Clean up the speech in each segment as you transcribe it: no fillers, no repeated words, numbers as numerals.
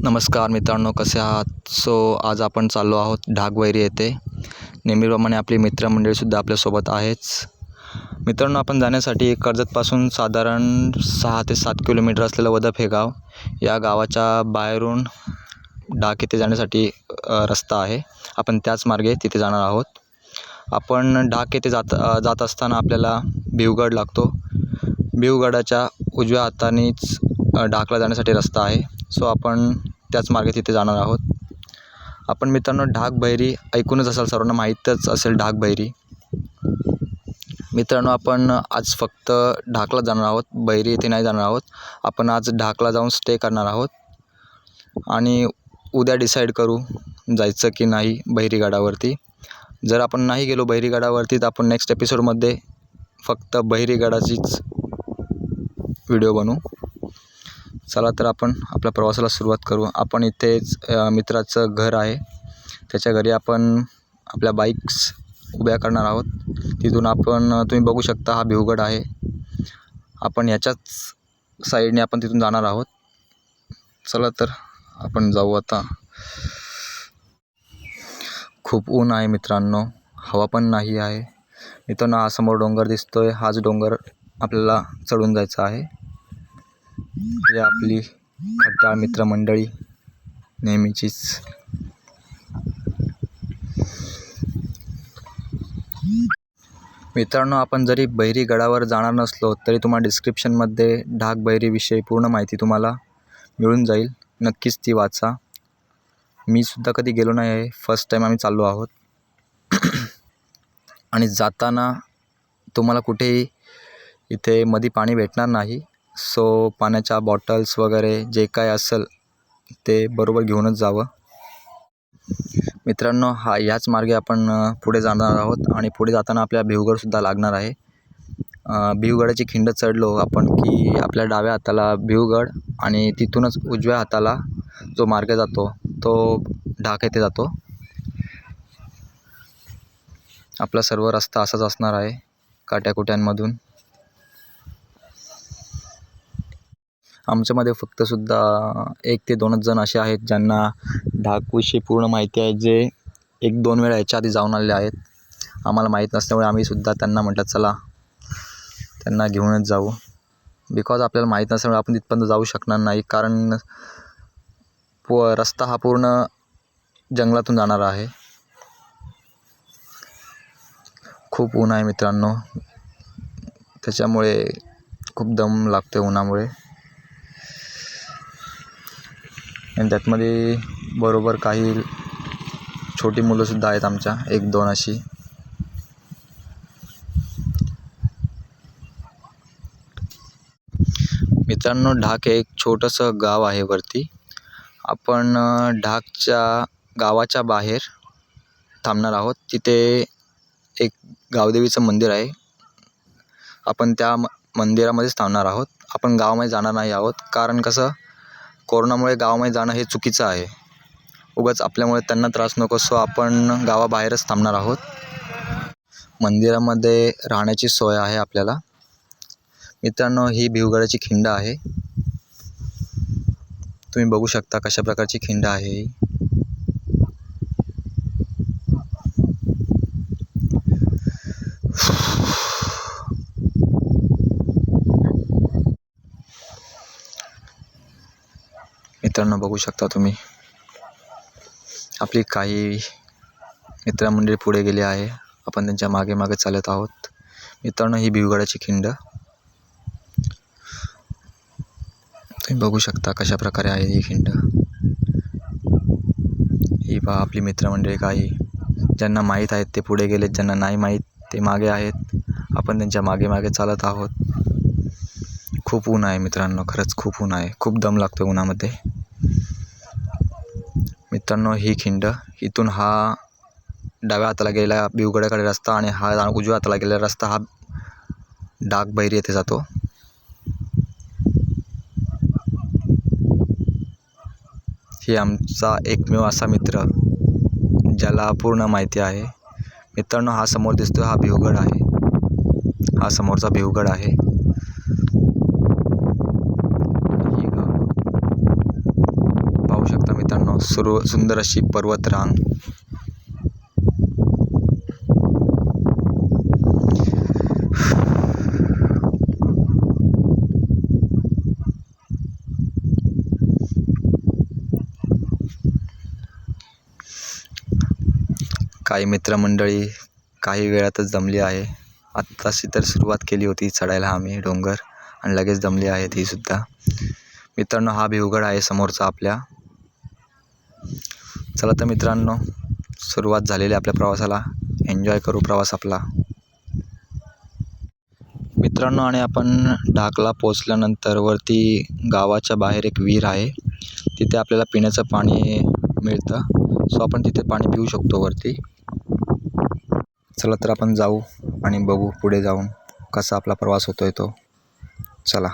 नमस्कार मित्रांनो, कसे आहात? आज आपण चाललो आहोत ढाकबैरी येथे. नेहमीप्रमाणे आपली मित्रमंडळीसुद्धा आपल्यासोबत आहेच. मित्रांनो, आपण जाण्यासाठी कर्जतपासून साधारण 6 ते 7 किलोमीटर असलेलं वदप हे गाव. या गावाच्या बाहेरून ढाक येथे जाण्यासाठी रस्ता आहे. आपण त्याच मार्गे तिथे जाणार आहोत. आपण ढाक येथे जात असताना आपल्याला भिवगड लागतो. भिवगडाच्या उजव्या हातानेच ढाकला जाण्यासाठी रस्ता आहे. आपण त्याच मार्गे तिथे जाणार आहोत. आपण मित्रांनो, ढाकबैरी ऐकूनच असाल, सर्वांना माहीतच असेल ढाकबैरी. मित्रांनो, आपण आज फक्त ढाकला जाणार आहोत, बैरी येथे नाही जाणार आहोत. आपण आज ढाकला जाऊन स्टे करणार आहोत आणि उद्या डिसाईड करू जायचं की नाही बहिरीगडावरती. जर आपण नाही गेलो बहिरीगडावरती तर आपण नेक्स्ट एपिसोडमध्ये फक्त बहिरीगडाचीच व्हिडिओ बनवू. चला तर आपण आपल्या प्रवासाला सुरुवात करू. आपण इथेच मित्राचं घर आहे, त्याच्या घरी आपण आपल्या बाईक्स उभ्या करणार आहोत. तिथून तुम्ही बघू शकता हा भिवगड आहे. आपण याच्याच साईडने आपण तिथून जाणार आहोत. चला तर आपण जाऊ आता. खूप ऊन आहे मित्रांनो, हवा पण नाही आहे. मित्रांनो, हा समोर डोंगर दिसतोय, हाच डोंगर आपल्याला चढून जायचा आहे. ही आपली खट्याळ मित्रमंडळी नेहमीचीच. मित्रांनो, आपण जरी बहिरीगडावर जाणार नसलो तरी तुम्हाला डिस्क्रिप्शनमध्ये ढाकबैरीविषयी पूर्ण माहिती तुम्हाला मिळून जाईल. नक्कीच ती वाचा. मी सुद्धा कधी गेलो नाही आहे, फर्स्ट टाईम आम्ही चाललो आहोत. आणि जाताना तुम्हाला कुठेही इथे मध्ये पाणी भेटणार नाही. पाण्याच्या बॉटल्स वगैरे जे काय असेल ते बरोबर घेऊनच जावं. मित्रांनो, याच मार्गे आपण पुढे जाणार आहोत आणि पुढे जाताना आपल्या भिवगडसुद्धा लागणार आहे. भिवगडाची खिंड चढलो आपण की आपल्या डाव्या हाताला भिवगड आणि तिथूनच उजव्या हाताला जो मार्ग जातो तो ढाक येथे जातो. आपला सर्व रस्ता असाच असणार आहे, काट्याकुट्यांमधून. आमच्यामध्ये फक्तसुद्धा 1 ते 2च जण असे आहेत ज्यांना ढाकविषयी पूर्ण माहिती आहे, जे 1-2 वेळा याच्या आधी जाऊन आलेले आहेत. आम्हाला माहीत नसल्यामुळे आम्हीसुद्धा त्यांना म्हटलं चला त्यांना घेऊनच जाऊ. बिकॉज आपल्याला माहीत नसल्यामुळे आपण तिथपर्यंत जाऊ शकणार नाही, कारण रस्ता हा पूर्ण जंगलातून जाणारा आहे. खूप ऊन आहे मित्रांनो, त्याच्यामुळे खूप दम लागतो उन्हामुळे. आणि त्यातमध्ये बरोबर काही छोटी मुलंसुद्धा आहेत आमच्या, 1-2 अशी. मित्रांनो, ढाक हे एक छोटंसं गाव आहे वरती. आपण ढाकच्या गावाच्या बाहेर थांबणार आहोत. तिथे एक गावदेवीचं मंदिर आहे. आपण त्या मंदिरामध्येच थांबणार आहोत. आपण गावामध्ये जाणार नाही आहोत, कारण कसं कोरोनामुळे गावामध्ये जाणं हे चुकीचं आहे. उगाच आपल्यामुळे त्यांना त्रास नको, आपण गावाबाहेरच थांबणार आहोत. मंदिरामध्ये राहण्याची सोय आहे आपल्याला. मित्रांनो, ही भिवगडाची खिंड आहे. तुम्ही बघू शकता कशा प्रकारची खिंड आहे ही. मित्रांनो, बघू शकता तुम्ही, आपली काही मित्रमंडळी पुढे गेली आहे, आपण त्यांच्या मागे मागे चालत आहोत. मित्रांनो, ही भिवगडाची खिंड तुम्ही बघू शकता कशा प्रकारे आहे ही खिंड. ही पहा आपली मित्रमंडळी, काही ज्यांना माहीत आहेत ते पुढे गेलेत, ज्यांना नाही माहीत ते मागे आहेत. आपण त्यांच्या मागे मागे चालत आहोत. खूप ऊन आहे मित्रांनो, खरंच खूप ऊन आहे, खूप दम लागतो उन्हामध्ये. मित्रांनो, ही खिंड, इथून हा डाव्या हाताला गेलेला भिवगडाकडे रस्ता आणि हा उजव्या हाताला गेलेला रस्ता हा ढाकबैरी येथे जातो. ही आमचा एकमेव असा मित्र ज्याला पूर्ण माहिती आहे. मित्रांनो, हा समोर दिसतो हा भिवगड आहे, हा समोरचा भिवगड आहे. ही गाव पाहू शकता सुंदर अशी पर्वतरांग. काही मित्रमंडळी काही वेळातच जमली आहे. आत्ताशी तर सुरुवात केली होती चढायला आम्ही डोंगर आणि लगेच जमली आहेत ही सुद्धा. मित्रांनो, हा भिवगड आहे समोरचा आपल्या. चला तर मित्रांनो, सुरुवात झालेली आपल्या प्रवासाला. एन्जॉय करू प्रवास आपला मित्रांनो. आणि आपण ढाकला पोचल्यानंतर वरती गावाच्या बाहेर एक विहीर आहे. तिथे आपल्याला पिण्याचं पाणी मिळतं. सो आपण तिथे पाणी पिऊ शकतो वरती. चला तर आपण जाऊ आणि बघू पुढे जाऊन कसा आपला प्रवास होतोय तो. चला.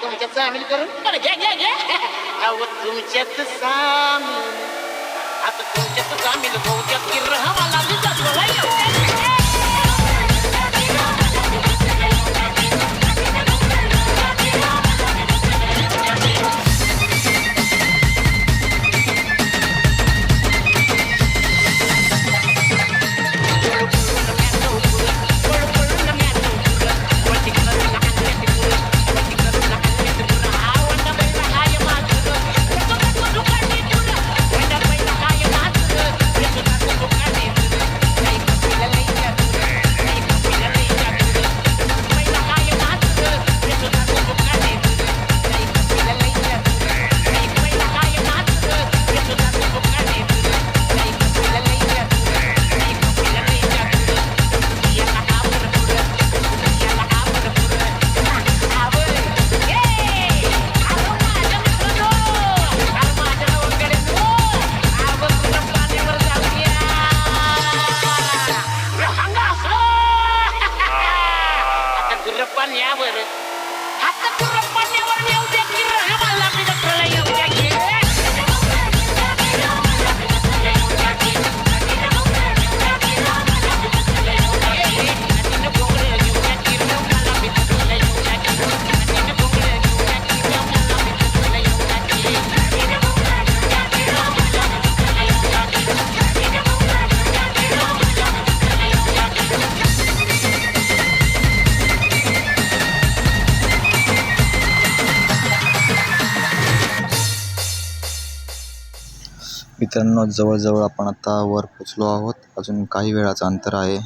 तुमच्या सामील करून घ्या घ्या घ्या अहो तुमच्यात सामील आता तुमच्यात सामील होऊ द्या की रहवाला मित्रांनो, जवळजवळ आपण आता वर पोचलो आहोत. अजून काही वेळाचं अंतर आहे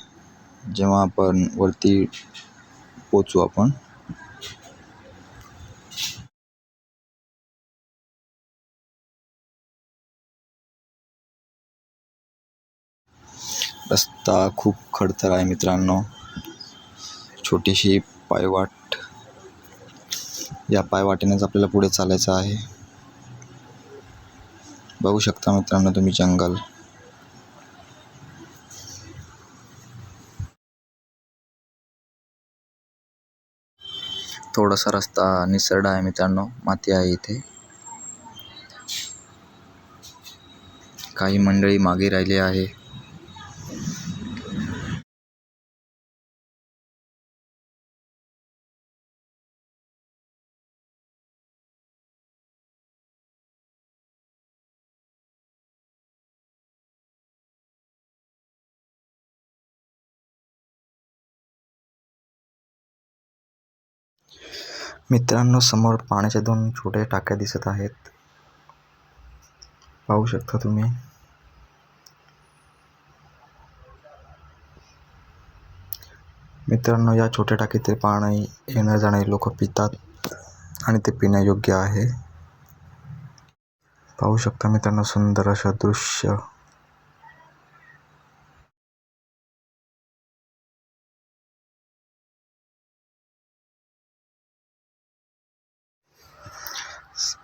जेव्हा आपण वरती पोचू आपण. रस्ता खूप खडतर आहे मित्रांनो. छोटीशी पायवाट, या पायवाटेनेच आपल्याला पुढे चालायचं आहे. बघू शकता मित्रांनो तुम्ही जंगल. थोडासा रस्ता निसरडा आहे मित्रांनो, माती आहे इथे. काही मंडळी मागे राहिले आहे. मित्रांनो, समोर पाण्याच्या 2 छोट्या टाक्या दिसत आहेत. पाहू शकता तुम्ही. मित्रांनो, या छोट्या टाकीतील पाणी येणारे जाणारे लोक पितात आणि ते पिण्यायोग्य आहे. पाहू शकता मित्रांनो, सुंदर असं दृश्य.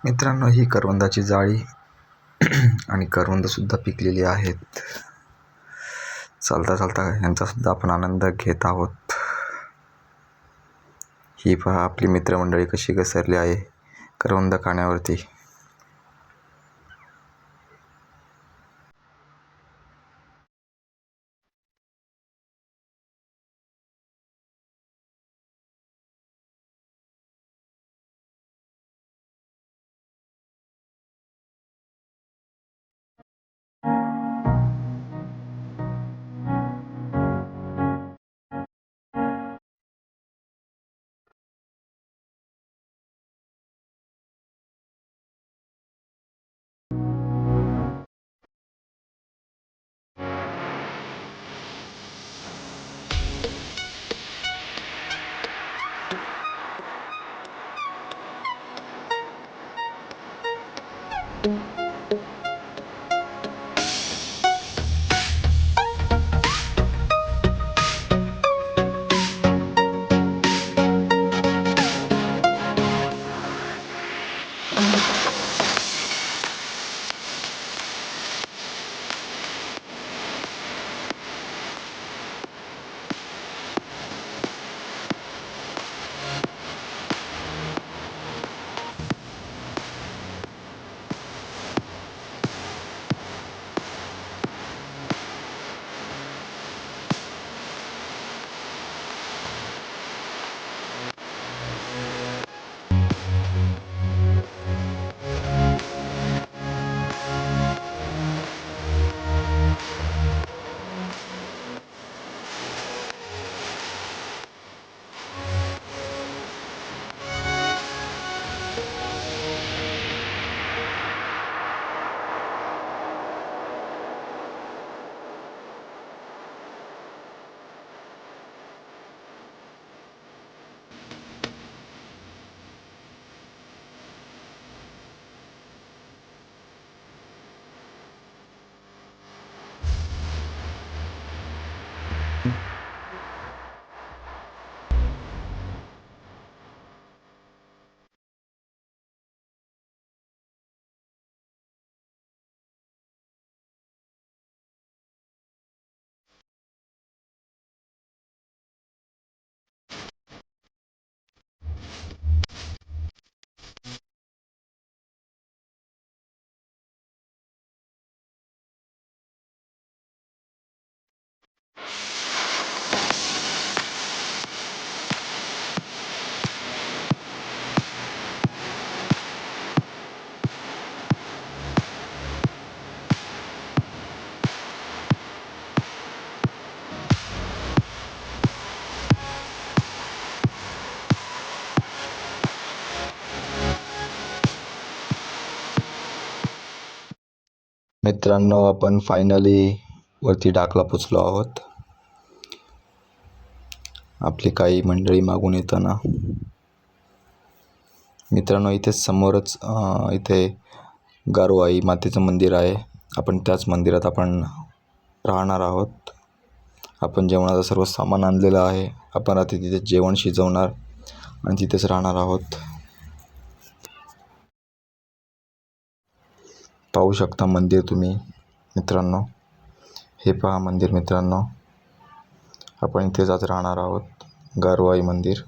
मित्रांनो, ही करवंदाची जाळी आणि करवंद सुद्धा पिकलेली आहेत. चालता चालता यांचा सुद्धा आपण आनंद घेत आहोत. ही पहा आपली मित्रमंडळी कशी घसरली आहे करवंद खाण्यावरती. मित्रांनो, आपण फायनली वरती डाकला पोचलो आहोत. आपली काही मंडळी मागून येताना. मित्रांनो, इथेच समोरच इथे गारोआई मातेचं मंदिर आहे. आपण त्याच मंदिरात आपण राहणार आहोत. आपण जेवणाचं सर्व सामान आणलेलं आहे. आपण रात्री तिथे जेवण शिजवणार आणि तिथेच राहणार आहोत. पाहू शकता मंदिर तुम्ही मित्रांनो. हे पहा मंदिर मित्रांनो. आपण इथेच आज राहणार आहोत. गारोआई मंदिर.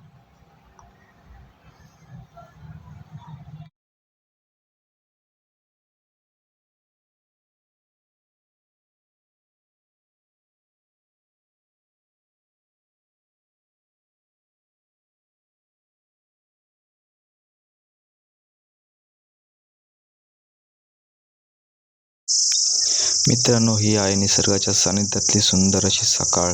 मित्रांनो, ही आहे निसर्गाच्या सानिध्यातली सुंदर अशी सकाळ.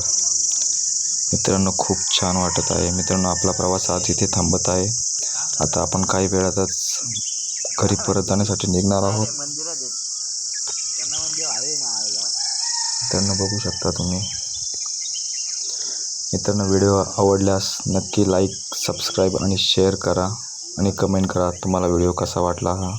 मित्रांनो, खूप छान वाटत आहे. मित्रांनो, आपला प्रवास आज इथे थांबत आहे. आता आपण काही वेळातच घरी परत जाण्यासाठी निघणार आहोत. मित्रांनो, बघू शकता तुम्ही. मित्रांनो, व्हिडिओ आवडल्यास नक्की लाईक, सबस्क्राईब आणि शेअर करा आणि कमेंट करा तुम्हाला व्हिडिओ कसा वाटला हा.